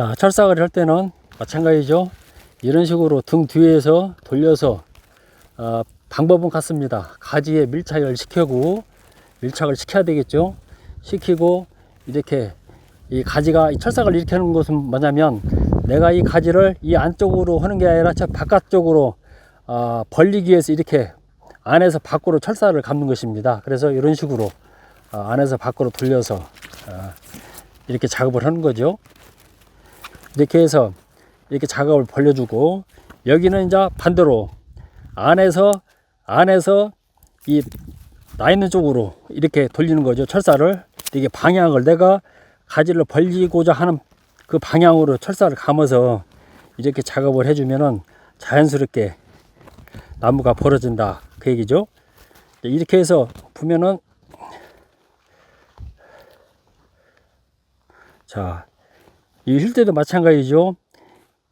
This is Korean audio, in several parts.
자, 철사거리 할 때는 마찬가지죠. 이런 식으로 등 뒤에서 돌려서 방법은 같습니다. 가지에 밀착을 시켜야 되겠죠. 시키고 이렇게 이 가지가 철사를 이렇게 하는 것은 뭐냐면, 내가 이 가지를 이 안쪽으로 하는 게 아니라 저 바깥쪽으로 벌리기 위해서 이렇게 안에서 밖으로 철사를 감는 것입니다. 그래서 이런 식으로 안에서 밖으로 돌려서 이렇게 작업을 하는 거죠. 이렇게 해서 이렇게 작업을 벌려주고, 여기는 이제 반대로 안에서 이 나 있는 쪽으로 이렇게 돌리는 거죠. 철사를 이게 방향을, 내가 가지를 벌리고자 하는 그 방향으로 철사를 감아서 이렇게 작업을 해주면은 자연스럽게 나무가 벌어진다, 그 얘기죠. 이렇게 해서 보면은, 자, 이 휠 때도 마찬가지죠.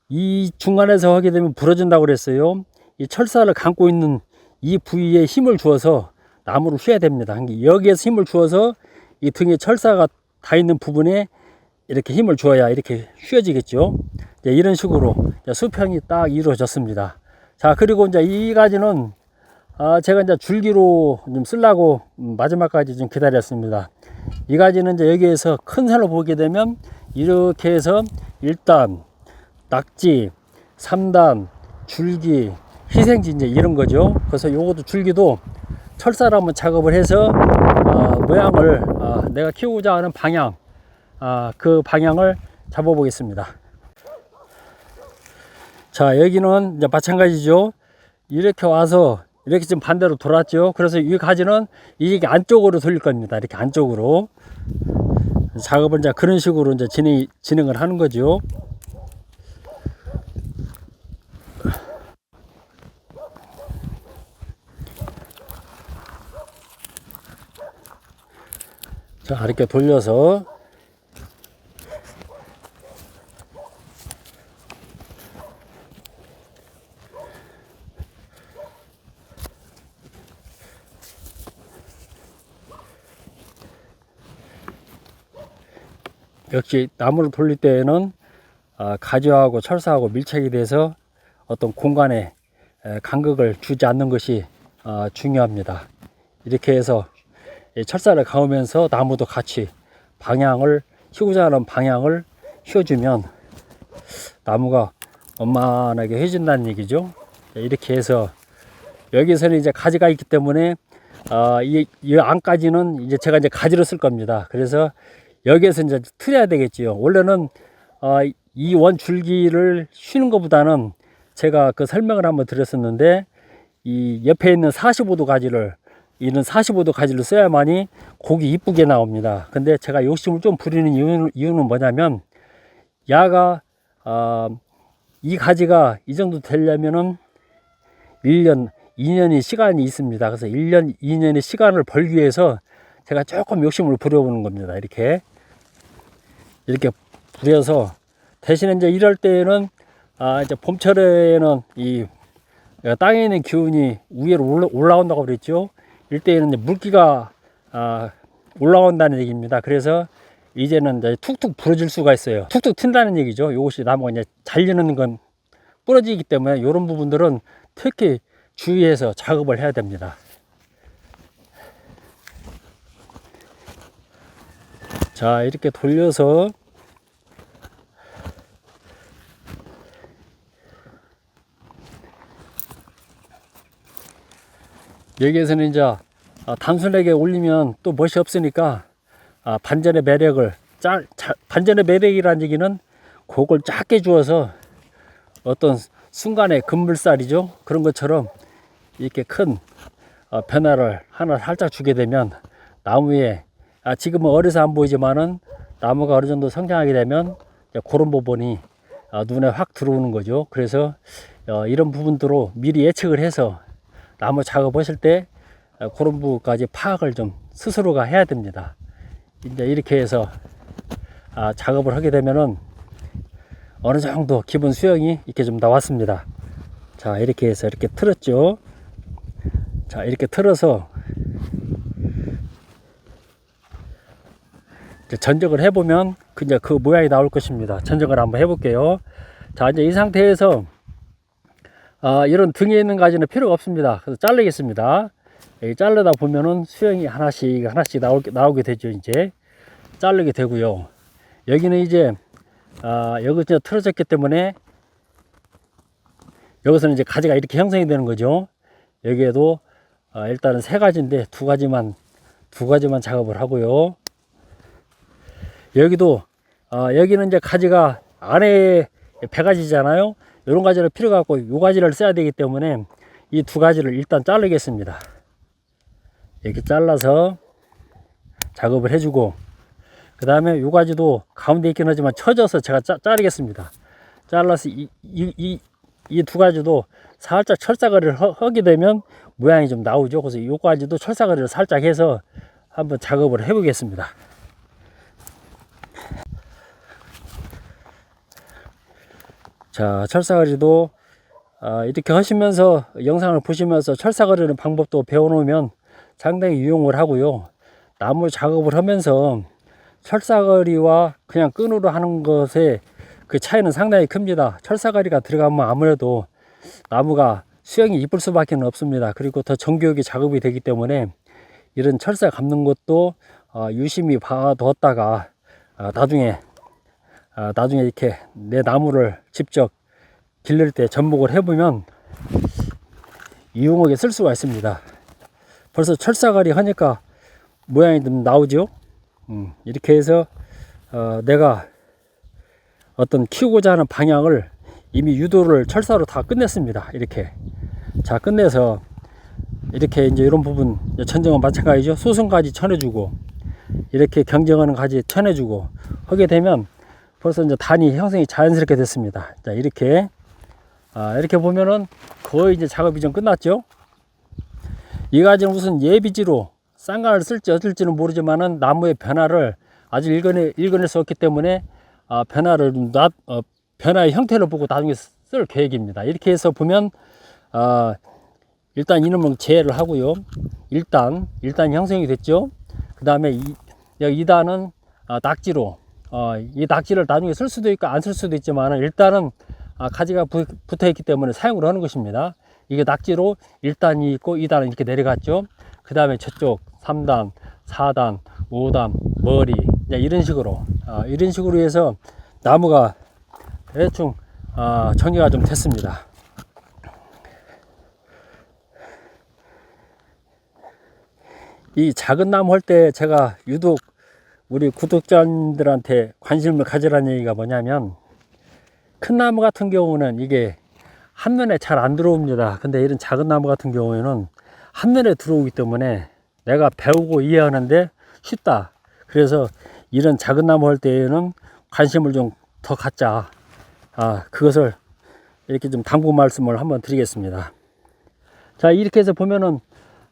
이 중간에서 하게 되면 부러진다고 그랬어요. 이 철사를 감고 있는 이 부위에 힘을 주어서 나무를 휘어야 됩니다. 여기에서 힘을 주어서 이 등에 철사가 다 있는 부분에 이렇게 힘을 주어야 이렇게 휘어지겠죠. 이런 식으로 수평이 딱 이루어졌습니다. 자, 그리고 이제 이 가지는 제가 이제 줄기로 좀 쓰려고 마지막까지 좀 기다렸습니다. 이 가지는 이제 여기에서 큰 선을 보게 되면 이렇게 해서 1단, 낙지, 3단, 줄기, 희생지, 이제 이런 거죠. 그래서 요것도 줄기도 철사로 한번 작업을 해서 모양을 내가 키우고자 하는 방향, 그 방향을 잡아 보겠습니다. 자, 여기는 이제 마찬가지죠. 이렇게 와서 이렇게 좀 반대로 돌았죠. 그래서 이 가지는 이게 안쪽으로 돌릴 겁니다. 이렇게 안쪽으로 작업을 이제 그런 식으로 이제 진행을 하는 거죠. 자, 이렇게 돌려서 역시 나무를 돌릴 때에는 가지하고 철사하고 밀착이 돼서 어떤 공간에 간극을 주지 않는 것이 중요합니다. 이렇게 해서 철사를 감으면서 나무도 같이 방향을, 휘고자 하는 방향을 휘어주면 나무가 원만하게 해진다는 얘기죠. 이렇게 해서 여기서는 이제 가지가 있기 때문에 이 안까지는 이제 제가 이제 가지로 쓸 겁니다. 그래서 여기에서 이제 틀어야 되겠지요. 원래는 이 원 줄기를 쉬는 것보다는 제가 그 설명을 한번 드렸었는데, 이 옆에 있는 45도 가지를, 이는 45도 가지를 써야만이 곡이 이쁘게 나옵니다. 근데 제가 욕심을 좀 부리는 이유는 뭐냐면, 야가 이 가지가 이 정도 되려면은 1년, 2년의 시간이 있습니다. 그래서 1년, 2년의 시간을 벌기 위해서 제가 조금 욕심을 부려보는 겁니다. 이렇게 부려서, 대신에 이제 이럴 때에는 이제 봄철에는 이 땅에 있는 기운이 위로 올라온다고 그랬죠. 이때에는 물기가 올라온다는 얘기입니다. 그래서 이제는 이제 툭툭 부러질 수가 있어요. 툭툭 튄다는 얘기죠. 이것이 나무가 이제 잘리는 건 부러지기 때문에 이런 부분들은 특히 주의해서 작업을 해야 됩니다. 자, 이렇게 돌려서 여기에서는 이제 단순하게 올리면 또 멋이 없으니까 반전의 매력을, 반전의 매력이라는 얘기는 곡을 작게 주어서 어떤 순간의 급물살이죠. 그런 것처럼 이렇게 큰 변화를 하나 살짝 주게 되면 나무에, 지금은 어려서 안 보이지만은 나무가 어느 정도 성장하게 되면 그런 부분이 눈에 확 들어오는 거죠. 그래서 이런 부분들로 미리 예측을 해서 나무 작업하실 때 그런 부분까지 파악을 좀 스스로가 해야 됩니다. 이제 이렇게 해서 작업을 하게 되면은 어느 정도 기본 수영이 이렇게 좀 나왔습니다. 자, 이렇게 해서 이렇게 틀었죠. 자, 이렇게 틀어서 이제 전적을 해보면 이제 그 모양이 나올 것입니다. 전정을 한번 해볼게요. 자, 이제 이 상태에서 이런 등에 있는 가지는 필요가 없습니다. 그래서 자르겠습니다. 자르다 보면은 수영이 하나씩 나오게 되죠. 이제 자르게 되고요. 여기는 이제 여기 이제 틀어졌기 때문에 여기서는 이제 가지가 이렇게 형성이 되는 거죠. 여기에도 일단은 세 가지인데 두 가지만 작업을 하고요. 여기도 여기는 이제 가지가 안에 100가지잖아요. 이런 가지를 필요가 없고 요 가지를 써야 되기 때문에 이 두 가지를 일단 자르겠습니다. 이렇게 잘라서 작업을 해주고, 그 다음에 요 가지도 가운데 있긴 하지만 쳐져서 제가 자르겠습니다. 잘라서 이 두 가지도 살짝 철사거리를 하게 되면 모양이 좀 나오죠. 그래서 요 가지도 철사거리를 살짝 해서 한번 작업을 해 보겠습니다. 자, 철사거리도 이렇게 하시면서 영상을 보시면서 철사거리는 방법도 배워놓으면 상당히 유용을 하고요. 나무 작업을 하면서 철사거리와 그냥 끈으로 하는 것의 그 차이는 상당히 큽니다. 철사거리가 들어가면 아무래도 나무가 수영이 이쁠 수밖에 없습니다. 그리고 더 정교하게 작업이 되기 때문에 이런 철사 감는 것도 유심히 봐두었다가 나중에 이렇게 내 나무를 직접 기를 때 접목을 해보면 유용하게 쓸 수가 있습니다. 벌써 철사거리 하니까 모양이 좀 나오죠. 이렇게 해서 내가 어떤 키우고자 하는 방향을 이미 유도를 철사로 다 끝냈습니다. 이렇게 자, 끝내서 이렇게 이제 이런 부분 천정은 마찬가지죠. 소순가지 쳐내주고 이렇게 경쟁하는 가지 쳐내주고 하게 되면 벌써 이제 단이 형성이 자연스럽게 됐습니다. 자, 이렇게 보면은 거의 이제 작업이 좀 끝났죠. 이 가지는 무슨 예비지로 쌍간을 쓸지 어쩔지는 모르지만은 나무의 변화를 아직 읽어낼 수 없기 때문에 변화의 형태를 보고 나중에 쓸 계획입니다. 이렇게 해서 보면 일단 이놈을 제외를 하고요. 일단 형성이 됐죠. 그 다음에 2단은 낙지로 이 낙지를 나중에 쓸 수도 있고 안 쓸 수도 있지만 일단은 가지가 붙어 있기 때문에 사용을 하는 것입니다. 이게 낙지로 1단이 있고 2단은 이렇게 내려갔죠. 그 다음에 저쪽 3단, 4단, 5단, 머리 이런 식으로 해서 나무가 대충 정리가 좀 됐습니다. 이 작은 나무 할 때 제가 유독 우리 구독자님들한테 관심을 가지라는 얘기가 뭐냐면, 큰 나무 같은 경우는 이게 한눈에 잘 안 들어옵니다. 근데 이런 작은 나무 같은 경우에는 한눈에 들어오기 때문에 내가 배우고 이해하는데 쉽다. 그래서 이런 작은 나무 할 때에는 관심을 좀 더 갖자. 그것을 이렇게 좀 당부 말씀을 한번 드리겠습니다. 자, 이렇게 해서 보면은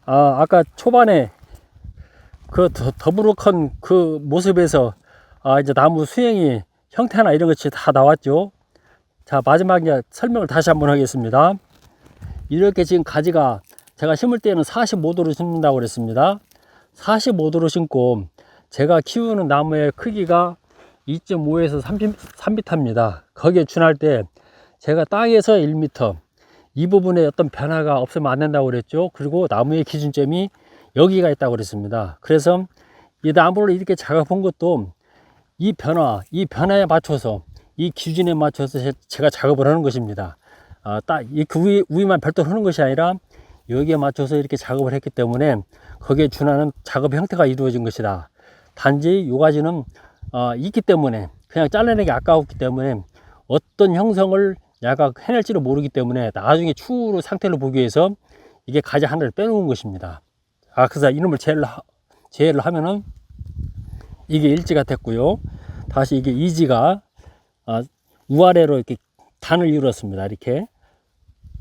아까 초반에 그 더부룩한 그 모습에서 이제 나무 수행이 형태나 이런 것이 다 나왔죠. 자, 마지막에 설명을 다시 한번 하겠습니다. 이렇게 지금 가지가 제가 심을 때는 45도로 심는다고 그랬습니다. 45도로 심고 제가 키우는 나무의 크기가 2.5에서 3m입니다. 거기에 준할 때 제가 땅에서 1m, 이 부분에 어떤 변화가 없으면 안 된다고 그랬죠. 그리고 나무의 기준점이 여기가 있다고 그랬습니다. 그래서 이 나무를 이렇게 작업한 것도 이 변화에 맞춰서, 이 기준에 맞춰서 제가 작업을 하는 것입니다. 딱 그 위만 별도로 하는 것이 아니라 여기에 맞춰서 이렇게 작업을 했기 때문에 거기에 준하는 작업 형태가 이루어진 것이다. 단지 이 가지는 있기 때문에, 그냥 잘라내기 아까웠기 때문에 어떤 형성을 내가 해낼지를 모르기 때문에 나중에 추후 상태를 보기 위해서 이게 가지 하나를 빼놓은 것입니다. 그래서 이놈을 제외를 하면은 이게 일지가 됐고요. 다시 이게 이지가 우아래로 이렇게 단을 이루었습니다. 이렇게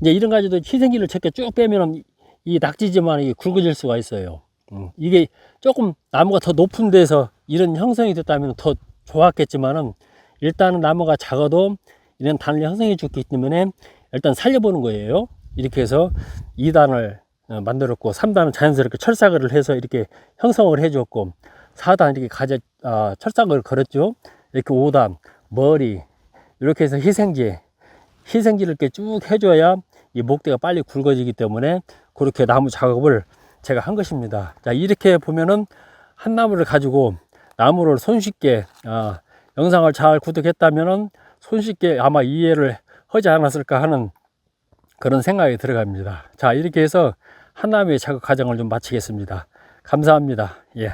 이제 이런 가지도 희생기를 적게 쭉 빼면은 이 낙지지만 이게 굵어질 수가 있어요. 이게 조금 나무가 더 높은 데서 이런 형성이 됐다면 더 좋았겠지만은 일단은 나무가 작아도 이런 단을 형성해 줬기 때문에 일단 살려보는 거예요. 이렇게 해서 2단을 만들었고, 3단은 자연스럽게 철사거리를 해서 이렇게 형성을 해 줬고, 4단 이렇게 철사거리를 걸었죠. 이렇게 5단, 머리, 이렇게 해서 희생지를 이렇게 쭉 해줘야 이 목대가 빨리 굵어지기 때문에 그렇게 나무 작업을 제가 한 것입니다. 자, 이렇게 보면은 한 나무를 가지고 나무를 손쉽게, 영상을 잘 구독했다면은 손쉽게 아마 이해를 하지 않았을까 하는 그런 생각이 들어갑니다. 자, 이렇게 해서 한 나무의 작업 과정을 좀 마치겠습니다. 감사합니다. 예.